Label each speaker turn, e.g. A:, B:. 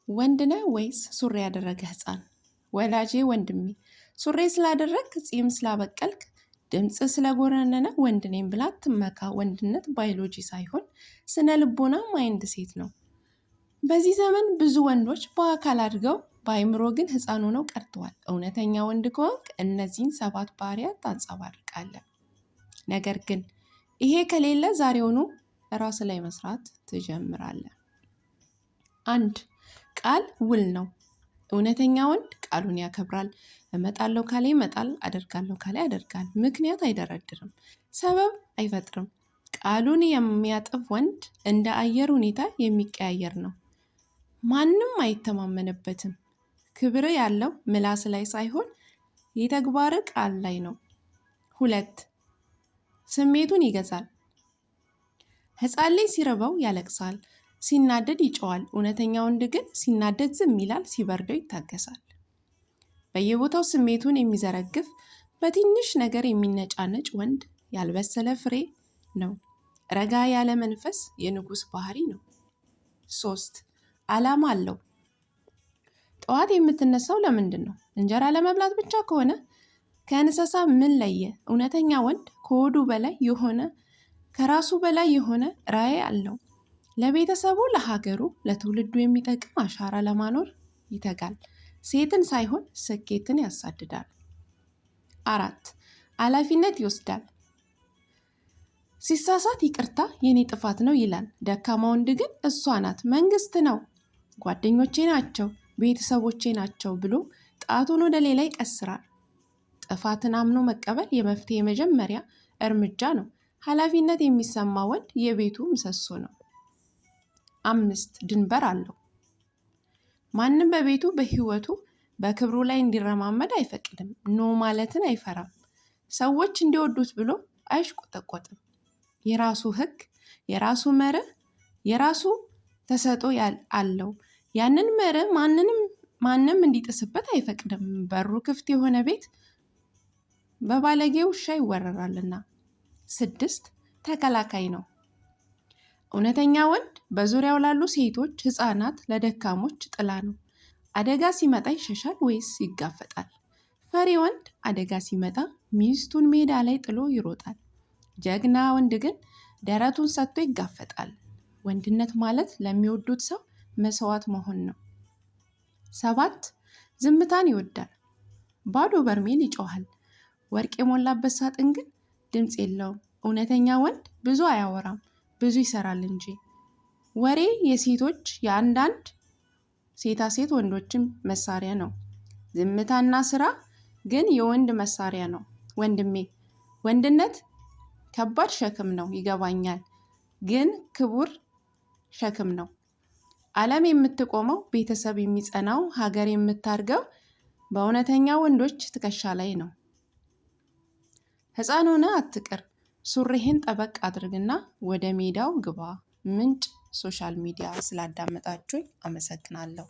A: ወንድ ነህ ወይስ ሱሪ ያደረገ ህፃን? ወላጄ ወንድሜ፣ ሱሪ ስላደረግክ ፂም ስላበቀልክ ድምፅ ስለጎረነነ ወንድ ነኝ ብላ አትመካ። ወንድነት ባዮሎጂ ሳይሆን ስነ ልቦና ማይንድ ሴት ነው። በዚህ ዘመን ብዙ ወንዶች በአካል አድገው በአይምሮ ግን ህፃን ሆነው ቀርተዋል። እውነተኛ ወንድ ከሆንክ እነዚህን 7 ባህሪያት ታንጸባርቃለህ። ነገር ግን ይሄ ከሌለ ዛሬውኑ ራስ ላይ መስራት ትጀምራለህ። 1. ቃል ውል ነው። እውነተኛ ወንድ ቃሉን ያከብራል። እመጣለሁ ካለ ይመጣል፣ አደርጋለሁ ካለ ያደርጋል። ምክንያት አይደረድርም፣ ሰበብ አይፈጥርም። ቃሉን የሚያጥፍ ወንድ እንደ አየር ሁኔታ የሚቀያየር ነው። ማንም አይተማመንበትም። ክብር ያለው ምላስ ላይ ሳይሆን የተግባር ቃል ላይ ነው። 2. ስሜቱን ይገዛል። ህፃን ልጅ ሲርበው ያለቅሳል፣ ሲናደድ ይጮዋል። እውነተኛ ወንድ ግን ሲናደድ ዝም ይላል፣ ሲበርደው ይታገሳል። በየቦታው ስሜቱን የሚዘረግፍ በትንሽ ነገር የሚነጫነጭ ወንድ ያልበሰለ ፍሬ ነው። ረጋ ያለ መንፈስ የንጉሥ ባህሪ ነው። 3. ዓላማ አለው። ጠዋት የምትነሳው ለምንድን ነው? እንጀራ ለመብላት ብቻ ከሆነ ከእንስሳ ምን ለየ? እውነተኛ ወንድ ከሆዱ በላይ የሆነ ከራሱ በላይ የሆነ ራዕይ አለው። ለቤተሰቡ፣ ለሀገሩ፣ ለትውልዱ የሚጠቅም አሻራ ለማኖር ይተጋል። ሴትን ሳይሆን ስኬትን ያሳድዳል። 4. ኃላፊነት ይወስዳል። ሲሳሳት ይቅርታ የኔ ጥፋት ነው ይላል። ደካማ ወንድ ግን እሷ ናት፣ መንግስት ነው፣ ጓደኞቼ ናቸው፣ ቤተሰቦቼ ናቸው ብሎ ጣቱን ወደ ሌላ ይቀስራል። ጥፋትን አምኖ መቀበል የመፍትሄ መጀመሪያ እርምጃ ነው። ኃላፊነት የሚሰማ ወንድ የቤቱ ምሰሶ ነው። 5. ድንበር አለው። ማንም በቤቱ በህይወቱ በክብሩ ላይ እንዲረማመድ አይፈቅድም። ኖ ማለትን አይፈራም። ሰዎች እንዲወዱት ብሎ አይሽቆጠቆጥም። የራሱ ህግ፣ የራሱ መርህ፣ የራሱ ተሰጥኦ አለው። ያንን መርህ ማንም እንዲጥስበት አይፈቅድም። በሩ ክፍት የሆነ ቤት በባለጌ ውሻ ይወረራልና። 6. ተከላካይ ነው። እውነተኛ ወንድ በዙሪያው ላሉ ሴቶች፣ ህፃናት፣ ለደካሞች ጥላ ነው። አደጋ ሲመጣ ይሸሻል ወይስ ይጋፈጣል? ፈሪ ወንድ አደጋ ሲመጣ ሚስቱን ሜዳ ላይ ጥሎ ይሮጣል። ጀግና ወንድ ግን ደረቱን ሰጥቶ ይጋፈጣል። ወንድነት ማለት ለሚወዱት ሰው መስዋዕት መሆን ነው። 7. ዝምታን ይወዳል። ባዶ በርሜል ይጮሃል፣ ወርቅ የሞላበት ሳጥን ግን ድምፅ የለውም። እውነተኛ ወንድ ብዙ አያወራም፣ ብዙ ይሰራል እንጂ። ወሬ የሴቶች የአንዳንድ ሴት ወንዶችም መሳሪያ ነው። ዝምታና ስራ ግን የወንድ መሳሪያ ነው። ወንድሜ፣ ወንድነት ከባድ ሸክም ነው ይገባኛል፣ ግን ክቡር ሸክም ነው። ዓለም የምትቆመው፣ ቤተሰብ የሚጸናው፣ ሀገር የምታድገው በእውነተኛ ወንዶች ትከሻ ላይ ነው። ህፃን ሆነ አትቅር። ሱሪህን ጠበቅ አድርግና ወደ ሜዳው ግባ። ምንጭ ሶሻል ሚዲያ። ስላዳመጣችሁኝ አመሰግናለሁ።